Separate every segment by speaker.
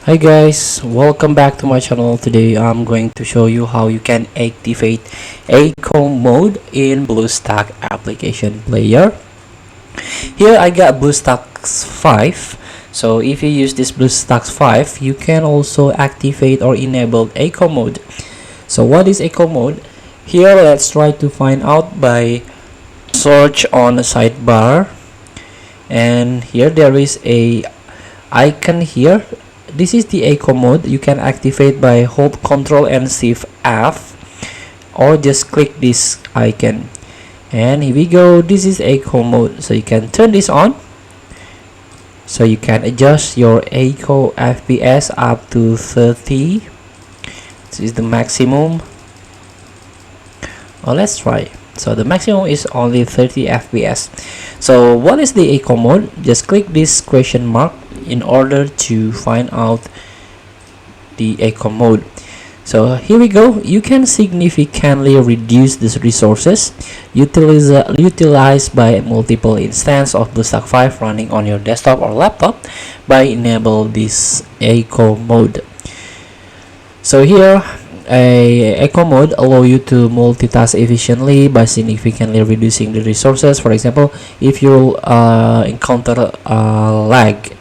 Speaker 1: Hi guys, welcome back to my channel. Today I'm going to show you how you can activate echo mode in BlueStack application player. Here I got BlueStacks 5. So if you use this BlueStacks 5, you can also activate or enable echo mode. So what is echo mode? Here let's try to find out by search on the sidebar, and here there is a icon here. This is the echo mode. You can activate by hold Ctrl and Shift F, or just click this icon, and here we go. This is echo mode, so you can turn this on, so you can adjust your echo FPS up to 30. This is the maximum. Let's try. So the maximum is only 30 FPS. So what is the echo mode? Just click this question mark in order to find out the echo mode. So here we go. You can significantly reduce these resources utilized by multiple instances of BlueStacks 5 running on your desktop or laptop by enable this echo mode. So here echo mode allow you to multitask efficiently by significantly reducing the resources. For example, if you encounter lag,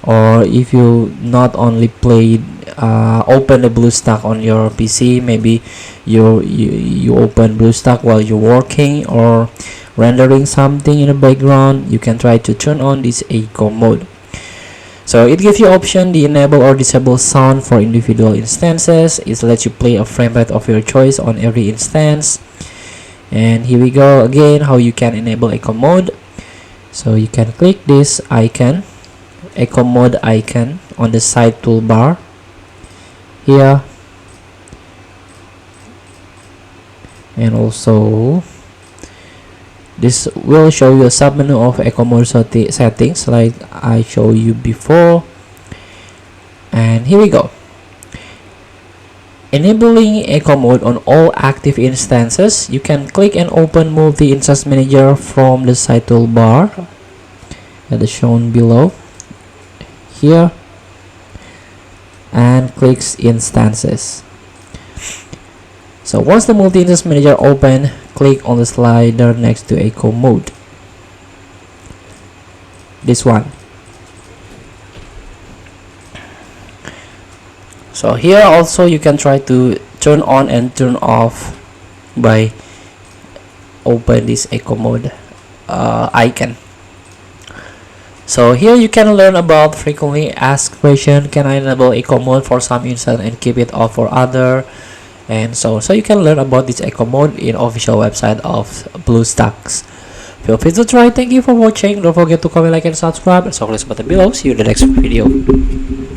Speaker 1: or if you not only open the BlueStack on your PC, maybe you open BlueStack while you're working or rendering something in the background, you can try to turn on this echo mode. So it gives you option the enable or disable sound for individual instances. It lets you play a frame rate of your choice on every instance. And here we go again how you can enable echo mode. So you can click this icon, echo mode icon, on the side toolbar here, and also this will show you a submenu of echo mode settings like I showed you before. And here we go. Enabling echo mode on all active instances, you can click and open multi-instance manager from the side toolbar that is shown below here, and clicks instances. So once the multi-instance manager open, click on the slider next to echo mode, this one. So here also you can try to turn on and turn off by open this echo mode icon. So here you can learn about frequently asked question. Can I enable echo mode for some instance and keep it off for other? And so you can learn about this echo mode in official website of BlueStacks. Feel free to try. Thank you for watching. Don't forget to comment, like, and subscribe. And so click the button below. See you in the next video.